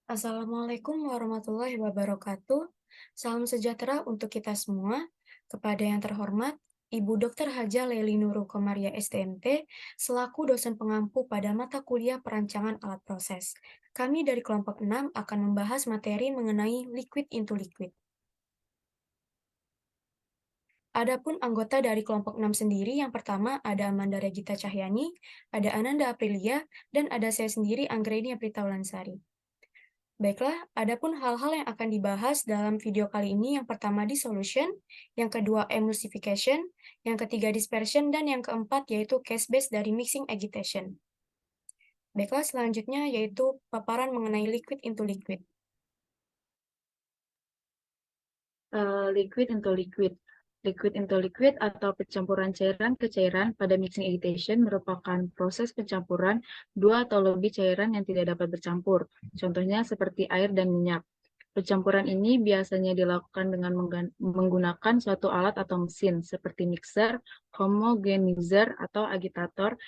Assalamualaikum warahmatullahi wabarakatuh. Salam sejahtera untuk kita semua. Kepada yang terhormat, Ibu Dr. Haja Leli Nurul Komaria STMT, selaku dosen pengampu pada mata kuliah perancangan alat proses. Kami dari kelompok 6 akan membahas materi mengenai liquid into liquid. Adapun anggota dari kelompok 6 sendiri, yang pertama ada Amanda Regita Cahyani, ada Ananda Aprilia, dan ada saya sendiri, Anggreni Apritaulasari. Baiklah, adapun hal-hal yang akan dibahas dalam video kali ini, yang pertama dissolution, yang kedua emulsification, yang ketiga dispersion, dan yang keempat yaitu case base dari mixing agitation. Baiklah, selanjutnya yaitu paparan mengenai liquid into liquid. Liquid into liquid. Liquid into liquid atau pencampuran cairan ke cairan pada mixing agitation merupakan proses pencampuran dua atau lebih cairan yang tidak dapat bercampur. Contohnya seperti air dan minyak. Pencampuran ini biasanya dilakukan dengan menggunakan suatu alat atau mesin seperti mixer, homogenizer, atau agitator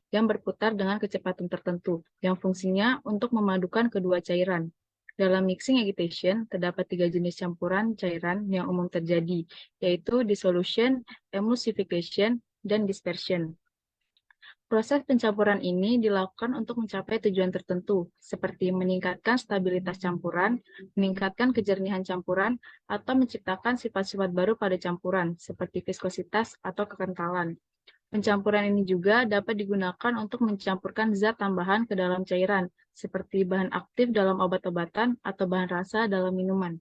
yang berputar dengan kecepatan tertentu, yang fungsinya untuk memadukan kedua cairan. Dalam mixing agitation, terdapat 3 jenis campuran cairan yang umum terjadi, yaitu dissolution, emulsification, dan dispersion. Proses pencampuran ini dilakukan untuk mencapai tujuan tertentu, seperti meningkatkan stabilitas campuran, meningkatkan kejernihan campuran, atau menciptakan sifat-sifat baru pada campuran, seperti viskositas atau kekentalan. Pencampuran ini juga dapat digunakan untuk mencampurkan zat tambahan ke dalam cairan, seperti bahan aktif dalam obat-obatan atau bahan rasa dalam minuman.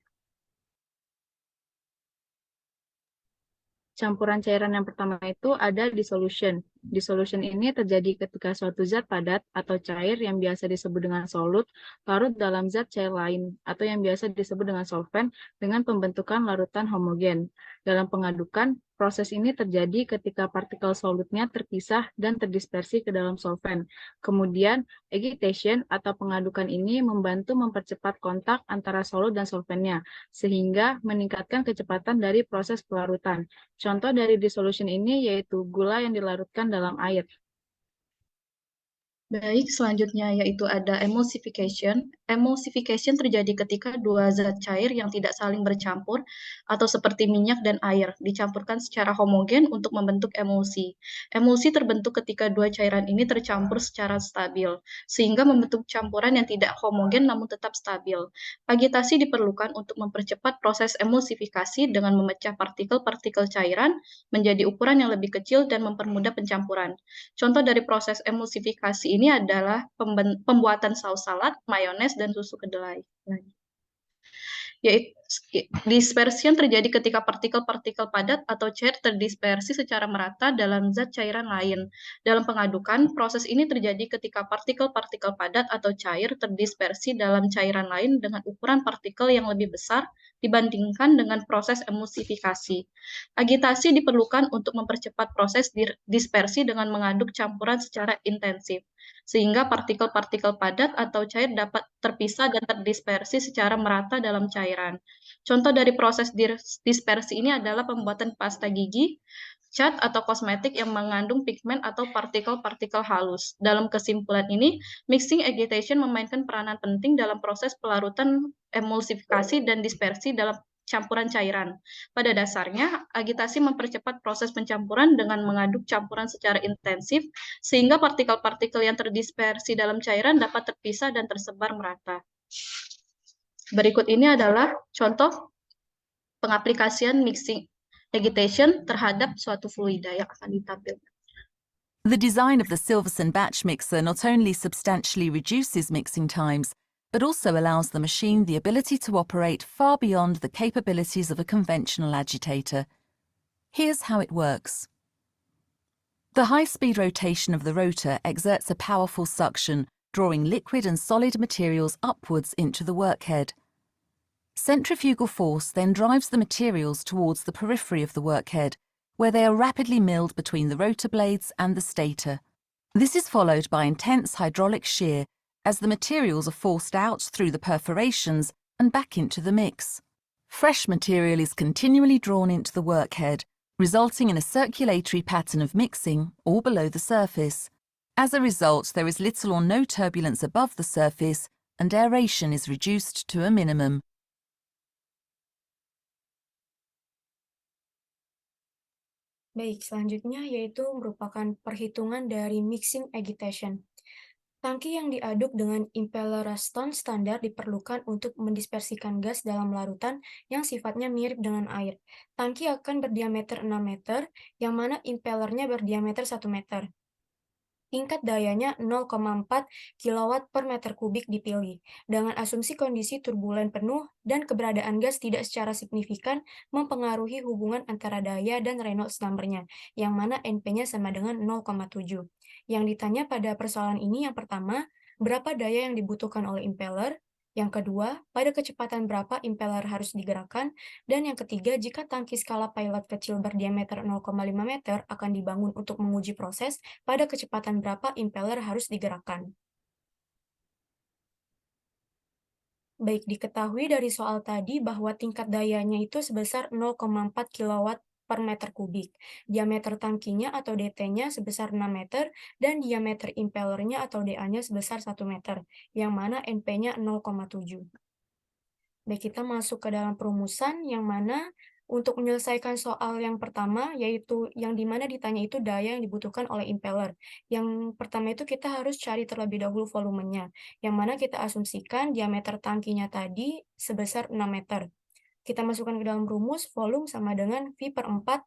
Campuran cairan yang pertama itu ada dissolution. Dissolution ini terjadi ketika suatu zat padat atau cair yang biasa disebut dengan solut larut dalam zat cair lain atau yang biasa disebut dengan solvent dengan pembentukan larutan homogen. Dalam pengadukan, proses ini terjadi ketika partikel solutnya terpisah dan terdispersi ke dalam solvent. Kemudian, agitation atau pengadukan ini membantu mempercepat kontak antara solut dan solventnya, sehingga meningkatkan kecepatan dari proses pelarutan. Contoh dari dissolution ini yaitu gula yang dilarutkan dalam air. Baik, selanjutnya yaitu ada emulsification. Emulsification terjadi ketika dua zat cair yang tidak saling bercampur atau seperti minyak dan air dicampurkan secara homogen untuk membentuk emulsi. Emulsi terbentuk ketika dua cairan ini tercampur secara stabil, sehingga membentuk campuran yang tidak homogen namun tetap stabil. Agitasi diperlukan untuk mempercepat proses emulsifikasi dengan memecah partikel-partikel cairan menjadi ukuran yang lebih kecil dan mempermudah pencampuran. Contoh dari proses emulsifikasi ini adalah pembuatan saus salad, mayones, dan susu kedelai. Yaitu dispersion terjadi ketika partikel-partikel padat atau cair terdispersi secara merata dalam zat cairan lain. Dalam pengadukan, proses ini terjadi ketika partikel-partikel padat atau cair terdispersi dalam cairan lain dengan ukuran partikel yang lebih besar dibandingkan dengan proses emulsifikasi. Agitasi diperlukan untuk mempercepat proses dispersi dengan mengaduk campuran secara intensif, sehingga partikel-partikel padat atau cair dapat terpisah dan terdispersi secara merata dalam cairan. Contoh dari proses dispersi ini adalah pembuatan pasta gigi, cat atau kosmetik yang mengandung pigmen atau partikel-partikel halus. Dalam kesimpulan ini, mixing agitation memainkan peranan penting dalam proses pelarutan, emulsifikasi, dan dispersi dalam campuran cairan. Pada dasarnya, agitasi mempercepat proses pencampuran dengan mengaduk campuran secara intensif, sehingga partikel-partikel yang terdispersi dalam cairan dapat terpisah dan tersebar merata. Berikut ini adalah contoh pengaplikasian mixing agitation terhadap suatu fluida yang akan ditampilkan. The design of the Silverson batch mixer not only substantially reduces mixing times, but also allows the machine the ability to operate far beyond the capabilities of a conventional agitator. Here's how it works. The high-speed rotation of the rotor exerts a powerful suction, drawing liquid and solid materials upwards into the workhead. Centrifugal force then drives the materials towards the periphery of the workhead, where they are rapidly milled between the rotor blades and the stator. This is followed by intense hydraulic shear as the materials are forced out through the perforations and back into the mix. Fresh material is continually drawn into the workhead, resulting in a circulatory pattern of mixing all below the surface. As a result, there is little or no turbulence above the surface and aeration is reduced to a minimum. Baik, selanjutnya yaitu merupakan perhitungan dari mixing agitation. Tangki yang diaduk dengan impeller Ruston standar diperlukan untuk mendispersikan gas dalam larutan yang sifatnya mirip dengan air. Tangki akan berdiameter 6 meter, yang mana impellernya berdiameter 1 meter. Tingkat dayanya 0,4 kW per meter kubik dipilih, dengan asumsi kondisi turbulen penuh dan keberadaan gas tidak secara signifikan mempengaruhi hubungan antara daya dan Reynolds number-nya, yang mana NP-nya sama dengan 0,7. Yang ditanya pada persoalan ini yang pertama, berapa daya yang dibutuhkan oleh impeller? Yang kedua, pada kecepatan berapa impeller harus digerakkan? Dan yang ketiga, jika tangki skala pilot kecil berdiameter 0,5 meter akan dibangun untuk menguji proses, pada kecepatan berapa impeller harus digerakkan. Baik, diketahui dari soal tadi bahwa tingkat dayanya itu sebesar 0,4 kW per meter kubik. Diameter tangkinya atau DT-nya sebesar 6 meter, dan diameter impellernya atau DA-nya sebesar 1 meter, yang mana NP-nya 0,7. Baik, kita masuk ke dalam perumusan yang mana untuk menyelesaikan soal yang pertama, yaitu yang dimana ditanya itu daya yang dibutuhkan oleh impeller. Yang pertama itu kita harus cari terlebih dahulu volumenya, yang mana kita asumsikan diameter tangkinya tadi sebesar 6 meter. Kita masukkan ke dalam rumus, volume sama dengan V per 4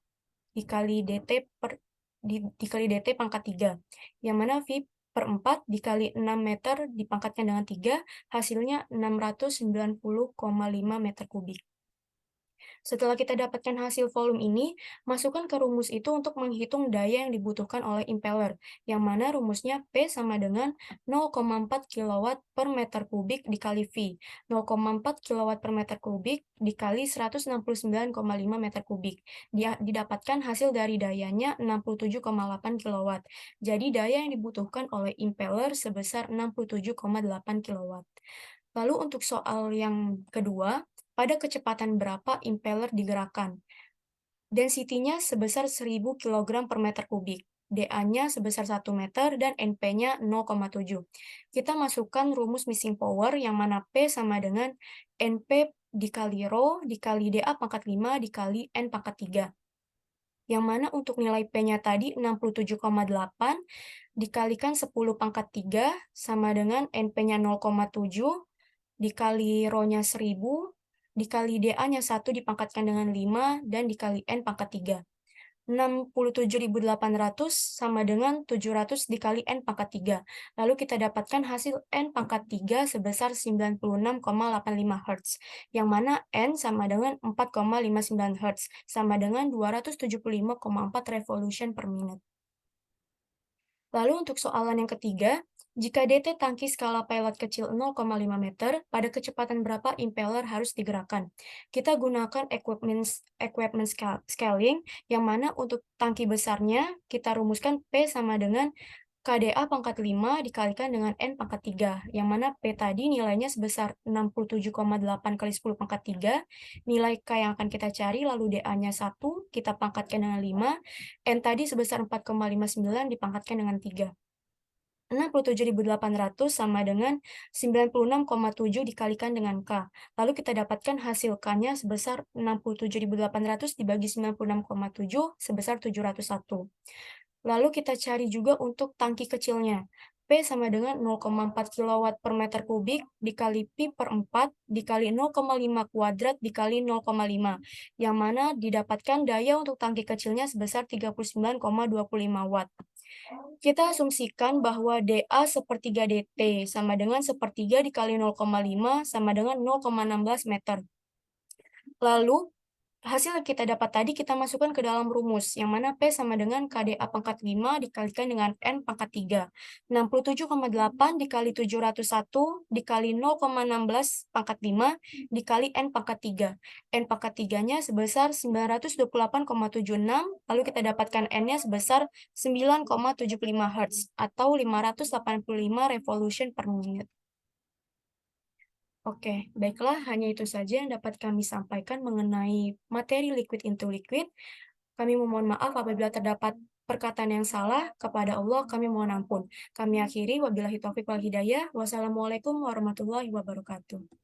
dikali DT pangkat 3, yang mana V per 4 dikali 6 meter dipangkatkan dengan 3, hasilnya 690,5 meter kubik. Setelah kita dapatkan hasil volume ini, masukkan ke rumus itu untuk menghitung daya yang dibutuhkan oleh impeller, yang mana rumusnya P sama dengan 0,4 kW per meter kubik dikali V, 0,4 kW per meter kubik dikali 169,5 meter kubik. Didapatkan hasil dari dayanya 67,8 kW. Jadi daya yang dibutuhkan oleh impeller sebesar 67,8 kW. Lalu untuk soal yang kedua, pada kecepatan berapa impeller digerakkan? Density-nya sebesar 1000 kg per meter kubik. DA-nya sebesar 1 meter dan NP-nya 0,7. Kita masukkan rumus missing power yang mana P sama dengan NP dikali Rho dikali DA pangkat 5 dikali N pangkat 3. Yang mana untuk nilai P-nya tadi 67,8 dikalikan 10 pangkat 3 sama dengan NP-nya 0,7 dikali Rho-nya 1000 dikali DA-nya 1 dipangkatkan dengan 5, dan dikali N pangkat 3. 67.800 sama dengan 700 dikali N pangkat 3. Lalu kita dapatkan hasil N pangkat 3 sebesar 96,85 Hz, yang mana N sama dengan 4,59 Hz, sama dengan 275,4 revolution per minute. Lalu untuk soalan yang ketiga, jika DT tangki skala pilot kecil 0,5 meter, pada kecepatan berapa impeller harus digerakkan? Kita gunakan equipment scaling, yang mana untuk tangki besarnya kita rumuskan P sama dengan KDA pangkat 5 dikalikan dengan N pangkat 3, yang mana P tadi nilainya sebesar 67,8 kali 10 pangkat 3, nilai K yang akan kita cari, lalu DA-nya 1, kita pangkatkan dengan 5, N tadi sebesar 4,59 dipangkatkan dengan 3. 67.800 sama dengan 96,7 dikalikan dengan K. Lalu kita dapatkan hasil K-nya sebesar 67.800 dibagi 96,7 sebesar 701. Lalu kita cari juga untuk tangki kecilnya. P sama dengan 0,4 kW per meter kubik dikali Pi per 4 dikali 0,5 kuadrat dikali 0,5, yang mana didapatkan daya untuk tangki kecilnya sebesar 39,25 Watt. Kita asumsikan bahwa DA sepertiga DT sama dengan sepertiga dikali 0,5 sama dengan 0,16 meter. Lalu, hasil yang kita dapat tadi kita masukkan ke dalam rumus, yang mana P sama dengan KDA pangkat 5 dikalikan dengan N pangkat 3. 67,8 dikali 701 dikali 0,16 pangkat 5 dikali N pangkat 3. N pangkat 3-nya sebesar 928,76, lalu kita dapatkan N-nya sebesar 9,75 Hz atau 585 revolution per menit. Oke, baiklah, hanya itu saja yang dapat kami sampaikan mengenai materi liquid into liquid. Kami memohon maaf apabila terdapat perkataan yang salah, kepada Allah kami mohon ampun. Kami akhiri, wabillahi taufiq wal hidayah. Wassalamualaikum warahmatullahi wabarakatuh.